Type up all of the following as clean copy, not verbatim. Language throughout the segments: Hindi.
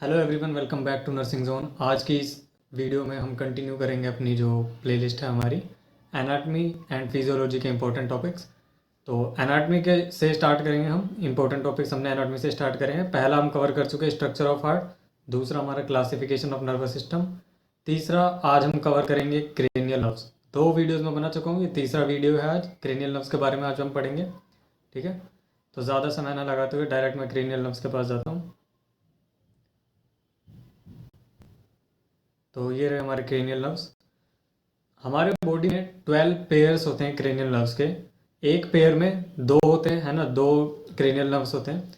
Hello everyone, welcome back to nursing zone. आज की इस वीडियो में हम कंटिन्यू करेंगे अपनी जो प्लेलिस्ट है हमारी एनाटमी एंड फिजियोलॉजी के इंपॉर्टेंट टॉपिक्स। तो एनाटमी के से स्टार्ट करेंगे हम। इंपॉर्टेंट टॉपिक्स हमने एनाटमी से स्टार्ट करेंगे। पहला हम कवर कर चुके हैं स्ट्रक्चर ऑफ हार्ट, दूसरा हमारा क्लासिफिकेशन ऑफ नर्वस सिस्टम, तीसरा आज हम कवर करेंगे क्रेनियल नर्व्स। दो वीडियोज़ में बना चुका हूँ, ये तीसरा वीडियो है। आज क्रेनियल नर्व्स के बारे में आज हम पढ़ेंगे, ठीक है। तो ज़्यादा समय ना लगाते हुए डायरेक्ट मैं क्रेनियल नर्व्स के पास जाता हूँ। तो ये रहे हमारे क्रेनियल नर्व्स। हमारे बॉडी में 12 पेयर्स होते हैं क्रेनियल नर्व्स के। एक पेयर में दो होते हैं, है ना, दो क्रेनियल नर्व्स होते हैं।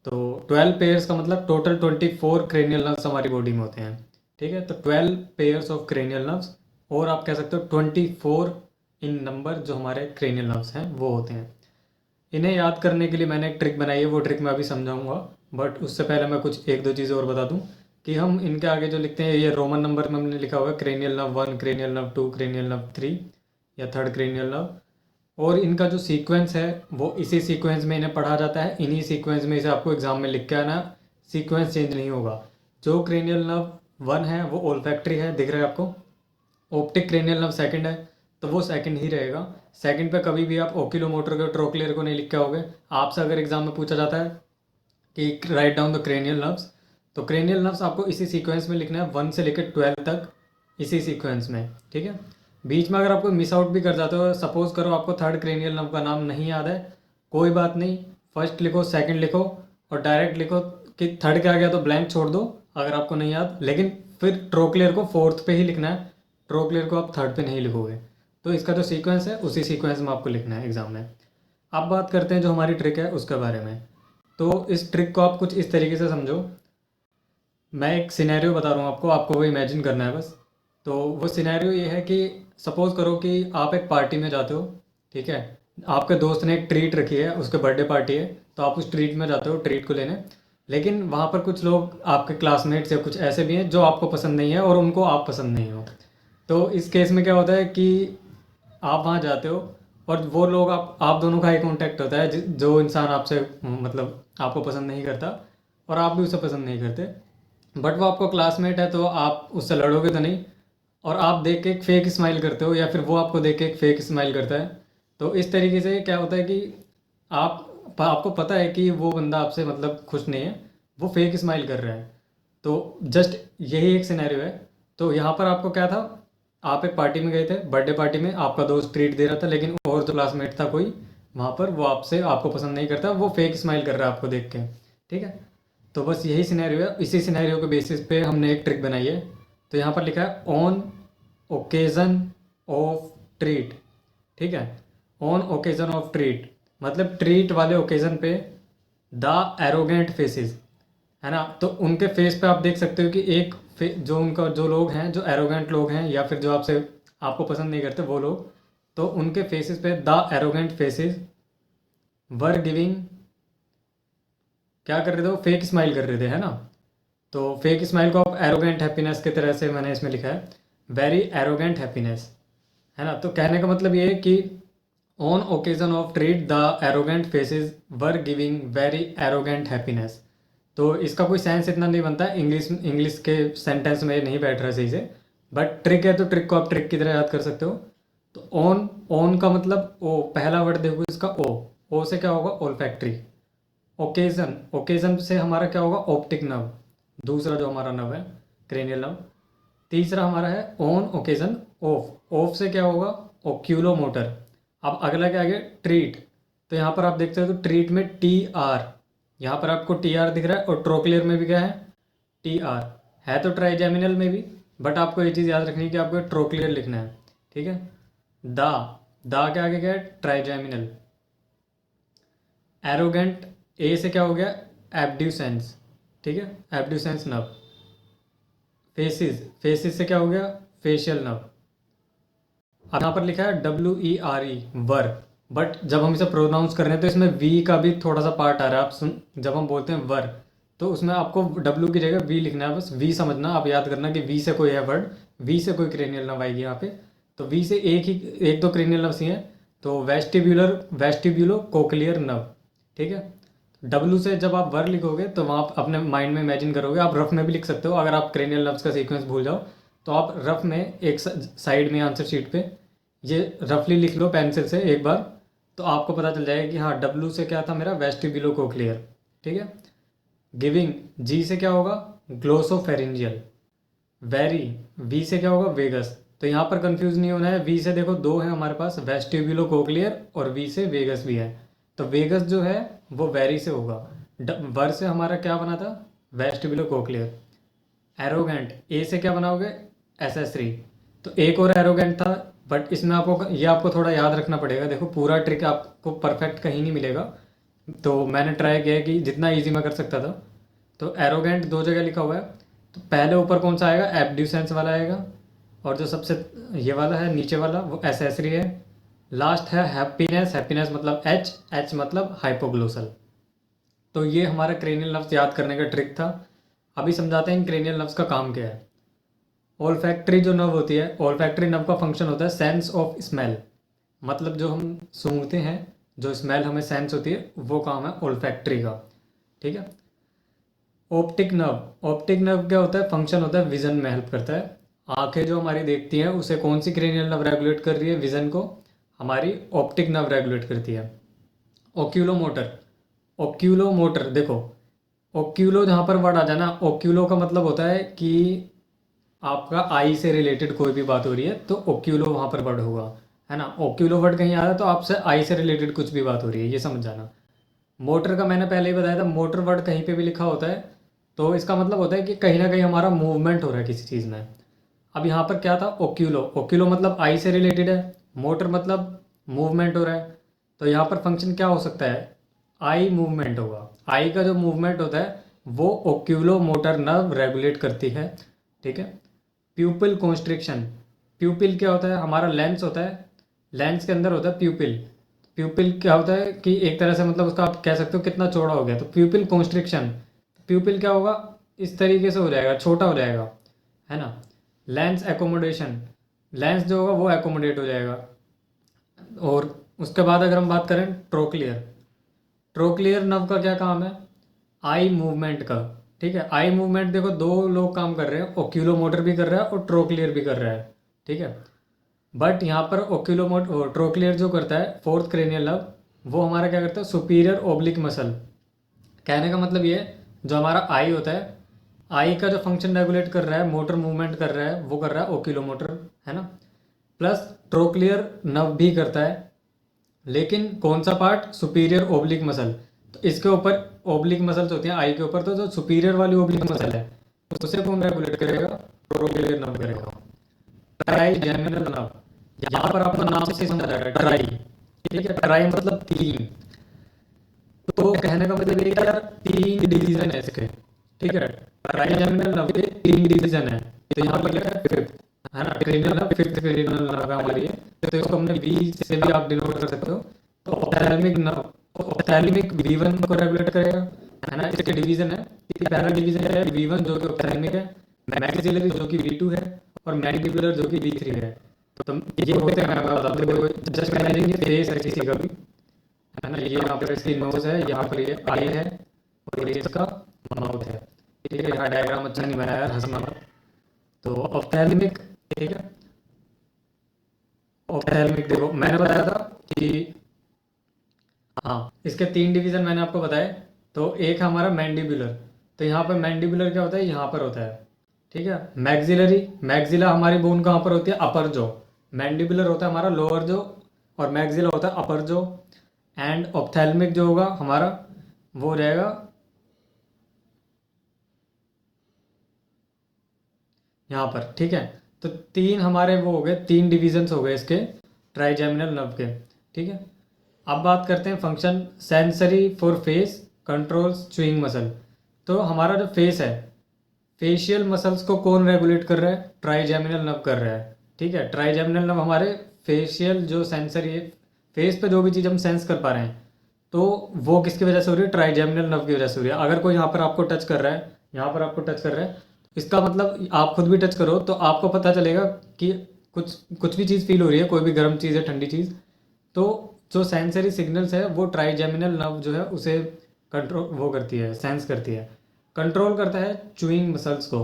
तो 12 पेयर्स का मतलब टोटल 24 क्रेनियल नर्व्स हमारी बॉडी में होते हैं, ठीक है। तो 12 पेयर्स ऑफ क्रेनियल नर्व्स, और आप कह सकते हो 24 इन नंबर जो हमारे क्रेनियल नर्व्स हैं वो होते हैं। इन्हें याद करने के लिए मैंने एक ट्रिक बनाई है, वो ट्रिक मैं अभी समझाऊंगा। बट उससे पहले मैं कुछ एक दो चीज़ें और बता दूं कि हम इनके आगे जो लिखते हैं, ये रोमन नंबर में हमने लिखा हुआ है cranial nerve 1, cranial nerve 2, cranial nerve 3 या थर्ड क्रेनियल नर्व। और इनका जो सीक्वेंस है वो इसी सीक्वेंस में इन्हें पढ़ा जाता है, इन्हीं सीक्वेंस में इसे आपको एग्जाम में लिख के आना। सीक्वेंस चेंज नहीं होगा। जो क्रेनियल नर्व 1 है वो ओल्फैक्ट्री है, दिख रहा है आपको। ऑप्टिक क्रेनियल नर्व सेकंड है, तो वो सेकंड ही रहेगा। सेकंड पे कभी भी आप ओक्यूलोमोटर को, ट्रोक्लियर को नहीं लिख के आओगे। आपसे अगर एग्जाम में पूछा जाता है कि write down the cranial nerves, तो क्रेनियल नर्व्स आपको इसी सीक्वेंस में लिखना है, 1 से लेकर 12 तक, इसी सीक्वेंस में, ठीक है। बीच में अगर आपको मिस आउट भी कर जाते हो, सपोज करो आपको थर्ड क्रेनियल नर्व का नाम नहीं याद है, कोई बात नहीं। फर्स्ट लिखो, सेकंड लिखो, और डायरेक्ट लिखो कि थर्ड के आ गया तो ब्लैंक छोड़ दो अगर आपको नहीं याद। लेकिन फिर ट्रोक्लियर को फोर्थ पे ही लिखना है, ट्रोक्लियर को आप थर्ड पे नहीं लिखोगे। तो इसका जो सीक्वेंस है उसी सीक्वेंस में आपको लिखना है एग्जाम में। अब बात करते हैं जो हमारी ट्रिक है उसके बारे में। तो इस ट्रिक को आप कुछ इस तरीके से समझो। मैं एक सिनेरियो बता रहा हूँ आपको, आपको वो इमेजिन करना है बस। तो वो सिनेरियो ये है कि सपोज़ करो कि आप एक पार्टी में जाते हो, ठीक है। आपके दोस्त ने एक ट्रीट रखी है, उसके बर्थडे पार्टी है, तो आप उस ट्रीट में जाते हो ट्रीट को लेने। लेकिन वहाँ पर कुछ लोग आपके क्लासमेट्स या कुछ ऐसे भी हैं जो आपको पसंद नहीं है और उनको आप पसंद नहीं हो। तो इस केस में क्या होता है कि आप वहाँ जाते हो और वो लोग, आप दोनों का आई कांटेक्ट होता है। जो इंसान आपसे मतलब आपको पसंद नहीं करता और आप भी उसे पसंद नहीं करते, बट वो आपका क्लासमेट है, तो आप उससे लड़ोगे तो नहीं। और आप देख के एक फेक स्माइल करते हो, या फिर वो आपको देख के एक फेक स्माइल करता है। तो इस तरीके से क्या होता है कि आपको पता है कि वो बंदा आपसे मतलब खुश नहीं है, वो फेक स्माइल कर रहा है। तो जस्ट यही एक सिनेरियो है। तो यहाँ पर आपको क्या था, आप एक पार्टी में गए थे, बर्थडे पार्टी में आपका दोस्त ट्रीट दे रहा था, लेकिन और जो क्लासमेट था कोई वहाँ पर, वो आपको पसंद नहीं करता, वो फेक स्माइल कर रहा है आपको देख के, ठीक है। तो बस यही सिनेरियो है। इसी सिनेरियो के बेसिस पे हमने एक ट्रिक बनाई है। तो यहाँ पर लिखा है ऑन ओकेजन ऑफ ट्रीट, ठीक है। ऑन ओकेजन ऑफ ट्रीट मतलब ट्रीट वाले ओकेजन पे द एरोगेंट फेसेस, है ना। तो उनके फेस पे आप देख सकते हो कि जो उनका जो लोग हैं, जो एरोगेंट लोग हैं, या फिर जो आपको पसंद नहीं करते वो लोग, तो उनके फेसेस पे the arrogant faces were giving, क्या कर रहे थे, वो फेक स्माइल कर रहे थे, है ना। तो फेक स्माइल को आप एरोगेंट हैप्पीनेस की तरह से मैंने इसमें लिखा है, वेरी एरोगेंट हैप्पीनेस, है ना। तो कहने का मतलब ये है कि on occasion of treat the arrogant faces were giving very arrogant happiness. तो इसका कोई सेंस इतना नहीं बनता है, इंग्लिश इंग्लिश के सेंटेंस में ये नहीं बैठ रहा सही से। बट ट्रिक है तो ट्रिक को आप ट्रिक की तरह याद कर सकते हो। तो ऑन ऑन का मतलब ओ, पहला वर्ड देखो इसका ओ से क्या होगा, ओल्फैक्ट्री। ओकेजन, ओकेजन से हमारा क्या होगा, ऑप्टिक नर्व, दूसरा जो हमारा नर्व है क्रेनियल नर्व। तीसरा हमारा है ऑन ओकेजन ऑफ, ऑफ से क्या होगा, ओक्यूलो मोटर। अब अगला क्या आ गया, ट्रीट। तो यहाँ पर आप देखते हो तो ट्रीट में टी आर, यहाँ पर आपको टी आर दिख रहा है, और ट्रोक्लियर में भी क्या है, टी आर है। तो ट्राइजेमिनल में भी, बट आपको ये चीज़ याद रखनी है कि आपको ट्रोक्लियर लिखना है, ठीक है। दा दा के आगे क्या है, ट्राइजेमिनल। एरोगेंट, ए से क्या हो गया, एब्ड्यूसेंस, ठीक है, एब्ड्यूसेंस नर्व। फेसिस, फेसिस से क्या हो गया, फेशियल नर्व। अब यहाँ पर लिखा है WERE, वर। बट जब हम इसे प्रोनाउंस कर रहे हैं तो इसमें वी का भी थोड़ा सा पार्ट आ रहा है। आप सुन, जब हम बोलते हैं वर, तो उसमें आपको W की जगह वी लिखना है, बस वी समझना। आप याद करना कि वी से कोई है वर्ड, वी से कोई क्रेनियल नर्व आएगी यहाँ पे। तो वी से एक दो क्रेनियल नर्व्स ही हैं। तो वेस्टिब्यूलो कोक्लियर नर्व, ठीक है। डब्लू से जब आप वर लिखोगे तो वहाँ आप अपने माइंड में इमेजिन करोगे, आप रफ में भी लिख सकते हो। अगर आप क्रेनियल नर्व्स का सीक्वेंस भूल जाओ तो आप रफ में एक साइड में आंसर शीट पे ये रफली लिख लो पेंसिल से एक बार, तो आपको पता चल जाएगा कि हाँ डब्लू से क्या था मेरा वेस्टिब्यूलोकोक्लियर। ठीक है। गिविंग जी से क्या होगा ग्लोसोफेरिंजियल। वेरी वी से क्या होगा वेगस। तो यहाँ पर कंफ्यूज नहीं होना है, वी से देखो दो है हमारे पास वेस्टिब्यूलोकोक्लियर और वी से वेगस भी है। तो वेगस जो है वो वेरी से होगा। वर से हमारा क्या बना था वेस्टिब्यूलोकोक्लियर। एरोगेंट ए से क्या बनाओगे एसेसरी। तो एक और एरोगेंट था बट इसमें आपको ये आपको थोड़ा याद रखना पड़ेगा। देखो पूरा ट्रिक आपको परफेक्ट कहीं नहीं मिलेगा, तो मैंने ट्राई किया है कि जितना इजी मैं कर सकता था। तो एरोगेंट दो जगह लिखा हुआ है, तो पहले ऊपर कौन सा आएगा एब्ड्यूसेंस वाला आएगा, और जो सबसे ये वाला है नीचे वाला वो एसेसरी है। लास्ट है हैप्पीनेस, हैप्पीनेस मतलब एच, एच मतलब हाइपोग्लोसल। तो ये हमारा क्रेनियल नर्व्स याद करने का ट्रिक था। अभी समझाते हैं क्रेनियल नर्व्स का काम क्या है। ओल्फैक्ट्री जो नर्व होती है, ओल्फैक्ट्री नर्व का फंक्शन होता है सेंस ऑफ स्मेल, मतलब जो हम सूंघते हैं, जो स्मेल हमें सेंस होती है वो काम है ओल्फैक्ट्री का। ठीक है। ऑप्टिक नर्व, ऑप्टिक नर्व क्या होता है फंक्शन होता है विजन में हेल्प करता है। आंखें जो हमारी देखती हैं उसे कौन सी क्रेनियल नर्व रेगुलेट कर रही है विजन को, हमारी ऑप्टिक नर्व रेगुलेट करती है। ओक्यूलोमोटर, ओक्यूलोमोटर देखो ओक्यूलो जहाँ पर वर्ड आ जाना, ओक्यूलो का मतलब होता है कि आपका आई से रिलेटेड कोई भी बात हो रही है तो ओक्यूलो वहाँ पर वर्ड होगा, है ना। ओक्यूलो वर्ड कहीं आ रहा है तो आपसे आई से रिलेटेड कुछ भी बात हो रही है, ये समझ जाना। मोटर का मैंने पहले ही बताया था, मोटर वर्ड कहीं पे भी लिखा होता है तो इसका मतलब होता है कि कहीं ना कहीं हमारा मूवमेंट हो रहा है किसी चीज़ में। अब यहाँ पर क्या था ओक्यूलो, ओक्यूलो मतलब आई से रिलेटेड है, मोटर मतलब मूवमेंट हो रहा है। तो यहाँ पर फंक्शन क्या हो सकता है आई मूवमेंट होगा। आई का जो मूवमेंट होता है वो ओक्यूलो मोटर नर्व रेगुलेट करती है। ठीक है। प्यूपिल कॉन्स्ट्रिक्शन, प्यूपिल क्या होता है हमारा लेंस होता है, लेंस के अंदर होता है प्यूपिल। प्यूपिल क्या होता है कि एक तरह से मतलब उसका आप कह सकते हो कितना चौड़ा हो गया, तो प्यूपिल कॉन्स्ट्रिक्शन। प्यूपिल क्या होगा इस तरीके से हो जाएगा, छोटा हो जाएगा, है ना। लेंस एकोमोडेशन, लेंस जो होगा वो एकोमोडेट हो जाएगा। और उसके बाद अगर हम बात करें ट्रोक्लियर, ट्रोक्लियर नर्व का क्या काम है आई मूवमेंट का। ठीक है। आई मूवमेंट देखो दो लोग काम कर रहे हैं, ओक्यूलोमोटर भी कर रहा है और ट्रोक्लियर भी कर रहा है। ठीक है। बट यहाँ पर ओक्यूलोमोट ट्रोक्लियर जो करता है फोर्थ क्रेनियल नर्व वो हमारा क्या करता है सुपीरियर ओब्लिक मसल। कहने का मतलब ये है, जो हमारा आई होता है आई का जो फंक्शन रेगुलेट कर रहा है मोटर मूवमेंट कर रहा है वो कर रहा है ओक्यूलोमोटर, है ना। प्लस ट्रोक्लियर नर्व भी करता है, लेकिन कौन सा पार्ट सुपीरियर ओब्लिक मसल। तो इसके ऊपर ओब्लिक मसल्स होती हैं आई के ऊपर, तो जो सुपीरियर वाली ओब्लिक मसल है उसे कौन रेगुलेट करेगा ट्रोक्लियर नर्व करेगा। ट्राई जेमिनल नर्व, यहाँ पर आपको नाम से समझ आएगा ट्राई। ठीक है। ट्राई मतलब तीन, तो कहने का मतलब ये कि यार तीन डिवीजन है इसके। ठीक है। ट्राई जेमिनल नर्व के तीन डिवीजन है, तो यहाँ पर लिखा है फिफ्थ, है ना। Cranial nerve fifth cranial nerve है हमारी है, तो इसको हमने बी से भी आप डिनोट कर सकते हो। तो ऑप्थैल्मिक नर्व, ऑप्थैल्मिक वी1 को रेगुलेट करेगा, है ना। इसके डिवीजन है, पहला डिवीजन है वी1 जो कि ऑप्थैल्मिक है, मैक्सिलरी जो कि वी2 है, और मैंडिबुलर जो कि वी3 है। तो ये होते हैं मैं बताता हूँ, जस्ट इमेजिन ये फेस है किसी का भी, है ना। ये यहाँ पर इसकी नोज है, यहाँ पर ये आई है और ये इसका माउथ है। ठीक है। यहाँ डायग्राम अच्छा नहीं बनाया यार, हंसना मत। तो ऑप्थैल्मिक, ठीक है। ऑप्थैल्मिक देखो मैंने बताया था कि हाँ इसके तीन डिवीजन मैंने आपको बताए। तो एक हमारा मैंडिबुलर, तो यहाँ पर मैंडिबुलर क्या होता है यहाँ पर होता है। ठीक है। मैक्सिलरी, मैक्सिला हमारी बोन कहाँ पर होती है अपर जो, मैंडिबुलर होता है हमारा लोअर जो और मैक्सिला होता है अपर जो। एंड ऑप्थेल्मिक जो होगा हमारा वो हो जाएगा यहाँ पर। ठीक है। तो तीन हमारे वो हो गए, तीन डिविजन्स हो गए इसके ट्राइजेमिनल नर्व के। ठीक है। अब बात करते हैं function sensory for face controls chewing muscle. तो हमारा जो फेस है फेशियल मसल्स को कौन रेगुलेट कर रहा है ट्राइजेमिनल नर्व कर रहा है। ठीक है। ट्राइजेमिनल नर्व हमारे फेशियल जो सेंसरी है, फेस पे जो भी चीज़ हम सेंस कर पा रहे हैं तो वो किसकी वजह से हो रही है ट्राइजेमिनल नर्व की वजह से हो रही है। अगर कोई यहाँ पर आपको टच कर रहा है, यहाँ पर आपको टच कर रहा है, इसका मतलब आप खुद भी टच करो तो आपको पता चलेगा कि कुछ कुछ भी चीज़ फील हो रही है, कोई भी गर्म चीज़ है ठंडी चीज़, तो जो सेंसरी सिग्नल्स है वो ट्राइजेमिनल नर्व जो है उसे कंट्रोल वो करती है, सेंस करती है। कंट्रोल करता है च्यूइंग मसल्स को।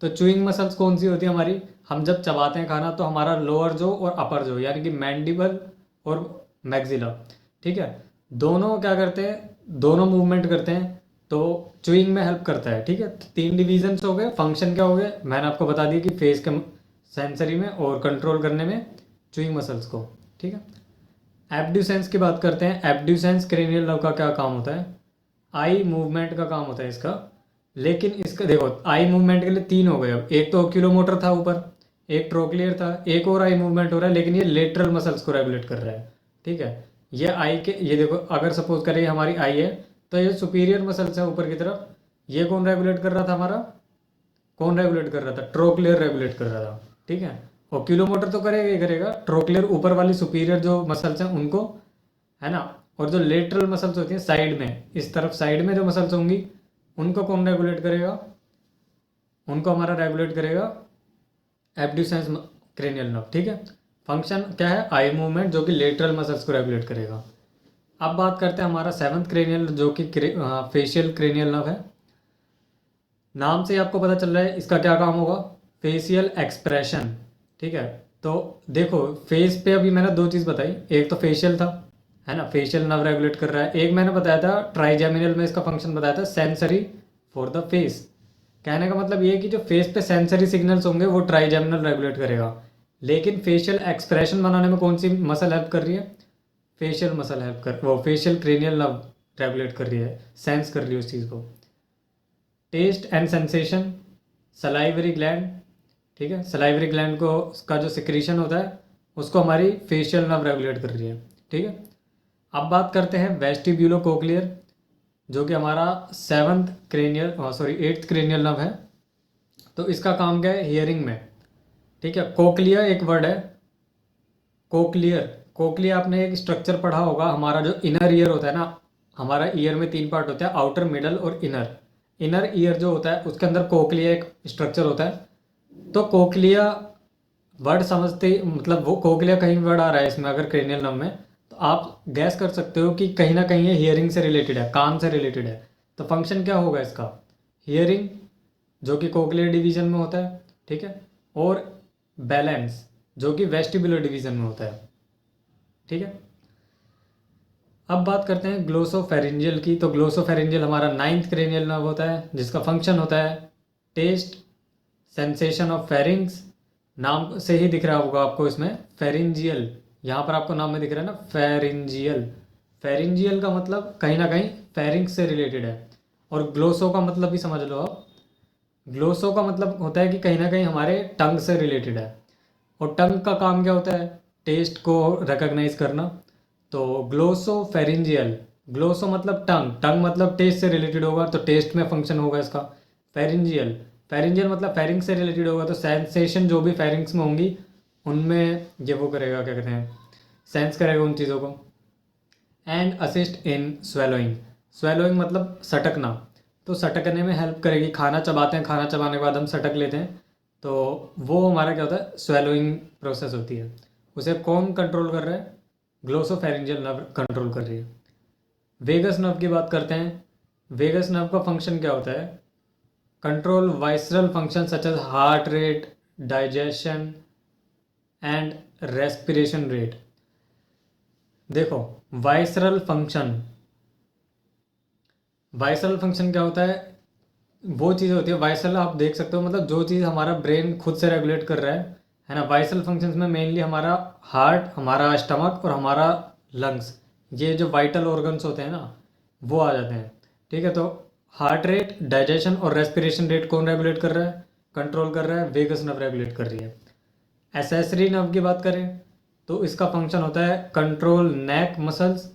तो च्यूइंग मसल्स कौन सी होती है हमारी? हम जब चबाते हैं खाना तो हमारा लोअर जो और अपर जो, यानी कि मैंडिबल और मैक्सिला, ठीक है, दोनों क्या करते हैं, दोनों मूवमेंट करते हैं, तो च्यूइंग में हेल्प करता है। ठीक है, तो 3 डिवीजन्स हो गए। फंक्शन क्या हो गए मैंने आपको बता दिया कि फेस के सेंसरी में और कंट्रोल करने में च्यूइंग मसल्स को। ठीक है, एब्ड्यूसेंस की बात करते हैं। एब्ड्यूसेंस क्रेनियल नर्व का क्या काम होता है? आई मूवमेंट का काम होता है इसका। लेकिन इसका देखो, आई मूवमेंट के लिए 3 हो गए। अब एक तो ओक्यूलोमोटर था ऊपर, एक ट्रोक्लियर था, एक और आई मूवमेंट हो रहा है, लेकिन ये लेटरल मसल्स को रेगुलेट कर रहा है। ठीक है, ये आई के, ये देखो अगर सपोज करें हमारी आई है, तो ये सुपीरियर मसल्स है ऊपर की तरफ। ये कौन रेगुलेट कर रहा था हमारा? कौन रेगुलेट कर रहा था? ट्रोक्लियर रेगुलेट कर रहा था। ठीक है, ओक्यूलोमोटर तो करेगा ही करेगा, ट्रोक्लियर ऊपर वाली सुपीरियर जो मसल्स हैं उनको, है ना। और जो लेटरल मसल्स होती हैं साइड में, इस तरफ साइड में जो मसल्स होंगी, उनको कौन रेगुलेट करेगा? उनको हमारा रेगुलेट करेगा एब्ड्यूसेंस क्रेनियल नर्व। ठीक है, फंक्शन क्या है? आई मूवमेंट, जो कि लेटरल मसल्स को रेगुलेट करेगा। अब बात करते हैं हमारा 7th क्रेनियल, जो कि फेशियल क्रेनियल नर्व है। नाम से ही आपको पता चल रहा है इसका क्या काम होगा? Facial expression. ठीक है, तो देखो फेस पे अभी मैंने 2 चीज़ बताई। एक तो फेशियल था, है ना, फेशियल नर्व रेगुलेट कर रहा है। एक मैंने बताया था ट्राइजेमिनल में इसका फंक्शन बताया था, सेंसरी फॉर द फेस। कहने का मतलब ये है कि जो फेस पे सेंसरी सिग्नल्स होंगे वो ट्राइजेमिनल रेगुलेट करेगा। लेकिन फेशियल एक्सप्रेशन बनाने में कौन सी मसल हेल्प कर रही है? फेशियल मसल हेल्प कर, वो फेशियल क्रेनियल नर्व रेगुलेट कर रही है, सेंस कर रही है उस चीज़ को। Taste and sensation, salivary gland. ठीक है, सलाइवरी ग्लैंड को उसका जो सिक्रीशन होता है उसको हमारी फेशियल नर्व रेगुलेट कर रही है। ठीक है, अब बात करते हैं वेस्टिब्यूलो कोक्लियर, जो कि हमारा 8th क्रेनियल नर्व है। तो इसका काम क्या है? हियरिंग में। ठीक है, कोक्लिया एक वर्ड है, कोक्लियर। कोक्लिया आपने एक स्ट्रक्चर पढ़ा होगा, हमारा जो इनर ईयर होता है ना, हमारा ईयर में 3 पार्ट होते हैं, आउटर, मिडल और इनर। इनर ईयर जो होता है उसके अंदर कोक्लिया एक स्ट्रक्चर होता है। तो कोक्लिया वर्ड समझते ही, मतलब वो कोक्लिया कहीं वर्ड आ रहा है इसमें अगर क्रेनियल नर्व में, तो आप गैस कर सकते हो कि कहीं ना कहीं ये हियरिंग से रिलेटेड है, कान से रिलेटेड है। तो फंक्शन क्या होगा इसका? हियरिंग, जो कि कोक्लियर डिवीजन में होता है। ठीक है, और बैलेंस, जो कि वेस्टिबुलर डिवीजन में होता है। ठीक है, अब बात करते हैं ग्लोसोफेरिंजियल की। तो ग्लोसोफेरिंजियल हमारा 9th क्रेनियल नर्व होता है, जिसका फंक्शन होता है टेस्ट, सेंसेशन ऑफ फेरिंग्स। नाम से ही दिख रहा होगा आपको इसमें फेरिंजियल, यहाँ पर आपको नाम में दिख रहा है ना फेरिंजियल। फेरिंजियल का मतलब कहीं ना कहीं फेरिंग्स से रिलेटेड है। और ग्लोसो का मतलब भी समझ लो आप। ग्लोसो का मतलब होता है कि कहीं ना कहीं हमारे टंग से रिलेटेड है। और टंग का काम क्या होता है? टेस्ट को रिकॉग्नाइज करना। तो ग्लोसो फेरिंजियल, ग्लोसो मतलब टंग, टंग मतलब टेस्ट से रिलेटेड होगा, तो टेस्ट में फंक्शन होगा इसका। फेरिंजियल, फेरिंजियल मतलब फेरिंग्स से रिलेटेड होगा, तो सेंसेशन जो भी फेरिंग्स में होंगी उनमें ये वो करेगा, क्या कहते हैं, सेंस करेगा उन चीज़ों को। And assist in swallowing, swallowing मतलब सटकना, तो सटकने में हेल्प करेगी। खाना चबाते हैं, खाना चबाने के बाद हम सटक लेते हैं, तो वो हमारा क्या होता है? स्वेलोइंग प्रोसेस होती है। उसे कौन कंट्रोल कर रहा है? ग्लोसोफेरिंजियल नर्व कंट्रोल कर रही है। वेगस नर्व की बात करते हैं। वेगस नर्व का फंक्शन क्या होता है? Control visceral function such as heart rate, digestion and respiration rate. देखो, वाइसरल फंक्शन, वाइसरल फंक्शन क्या होता है? वो चीज़ होती है वाइसरल, आप देख सकते हो, मतलब जो चीज़ हमारा ब्रेन खुद से रेगुलेट कर रहा है ना। वाइसरल फंक्शंस में मेनली हमारा हार्ट, हमारा स्टमक और हमारा लंग्स, ये जो वाइटल ऑर्गन्स होते हैं ना, वो आ जाते हैं। ठीक है, तो हार्ट रेट, डाइजेशन और रेस्पिरेशन रेट कौन रेगुलेट कर रहा है? कंट्रोल कर रहा है वेगस नर्व रेगुलेट कर रही है। एसेसरी नर्व की बात करें तो इसका फंक्शन होता है control neck muscles,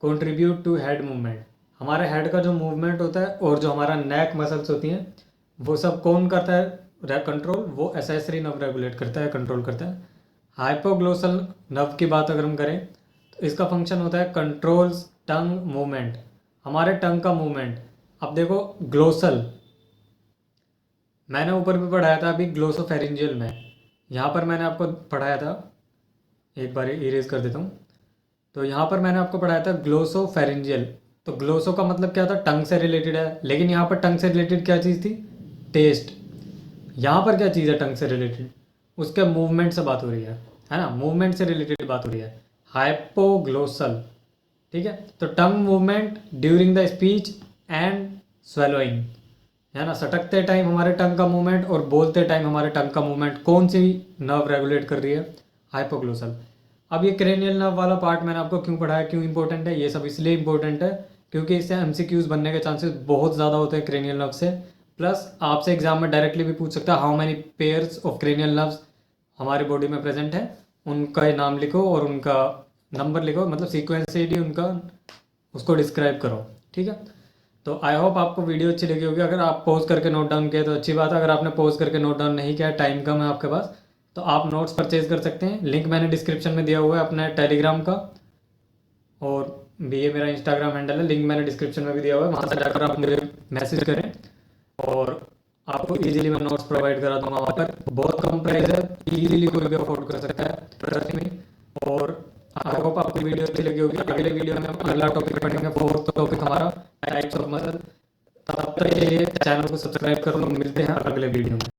contribute to head movement. हमारे हेड का जो मूवमेंट होता है और जो हमारा नेक मसल्स होती हैं, वो सब कौन करता है कंट्रोल? वो एसेसरी नर्व रेगुलेट करता है, कंट्रोल करता है। हाइपोग्लोसल नर्व की बात अगर हम करें तो इसका फंक्शन होता है कंट्रोल्स टंग मूवमेंट, हमारे टंग का मूवमेंट। अब देखो ग्लोसल, मैंने ऊपर भी पढ़ाया था अभी ग्लोसोफेरिंजियल में, यहाँ पर मैंने आपको पढ़ाया था, एक बार इरेज कर देता हूँ। तो यहाँ पर मैंने आपको पढ़ाया था ग्लोसोफेरिंजियल, तो ग्लोसो का मतलब क्या था, टंग से रिलेटेड है, लेकिन यहाँ पर टंग से रिलेटेड क्या चीज़ थी, टेस्ट। यहाँ पर क्या चीज़ है टंग से रिलेटेड, उसके मूवमेंट से बात हो रही है ना, मूवमेंट से रिलेटेड बात हो रही है, हाइपोग्लोसल। ठीक है, तो tongue movement during the speech and swallowing, है ना, सटकते टाइम हमारे टंग का मूवमेंट और बोलते टाइम हमारे टंग का मूवमेंट कौन सी नर्व रेगुलेट कर रही है, हाइपोग्लोसल। अब ये क्रेनियल नर्व वाला पार्ट मैंने आपको क्यों पढ़ाया, क्यों इंपॉर्टेंट है, ये सब इसलिए इंपॉर्टेंट है क्योंकि इससे एमसीक्यूज बनने के चांसेस बहुत ज़्यादा होते हैं क्रेनियल नर्व से। प्लस आपसे एग्जाम में डायरेक्टली भी पूछ सकता है how many pairs of cranial nerves हमारी बॉडी में प्रेजेंट है, उनका नाम लिखो और उनका नंबर लिखो, मतलब सीक्वेंस से ही उनका उसको डिस्क्राइब करो। ठीक है, तो आई होप आपको वीडियो अच्छी लगी होगी। अगर आप पॉज करके नोट डाउन किया तो अच्छी बात है, अगर आपने पॉज करके नोट डाउन नहीं किया, टाइम कम है आपके पास, तो आप नोट्स परचेज कर सकते हैं। लिंक मैंने डिस्क्रिप्शन में दिया हुआ है अपने टेलीग्राम का, और भी ये मेरा इंस्टाग्राम हैंडल है, लिंक मैंने डिस्क्रिप्शन में भी दिया हुआ है, वहाँ से जाकर आप मुझे मैसेज करें और आपको इजीली मैं नोट्स प्रोवाइड करा दूंगा। वहाँ पर बहुत कम प्राइस है, इजीली कोई भी अफोर्ड कर सकता है, ट्रस्ट मी। और आई होप आपको वीडियो अच्छी लगी होगी। अगले वीडियो में हम अगला टॉपिक पढ़ेंगे, फोर्थ टॉपिक हमारा टाइप्स ऑफ मसल। तब तक के लिए चैनल को सब्सक्राइब करो, मिलते हैं अगले वीडियो में।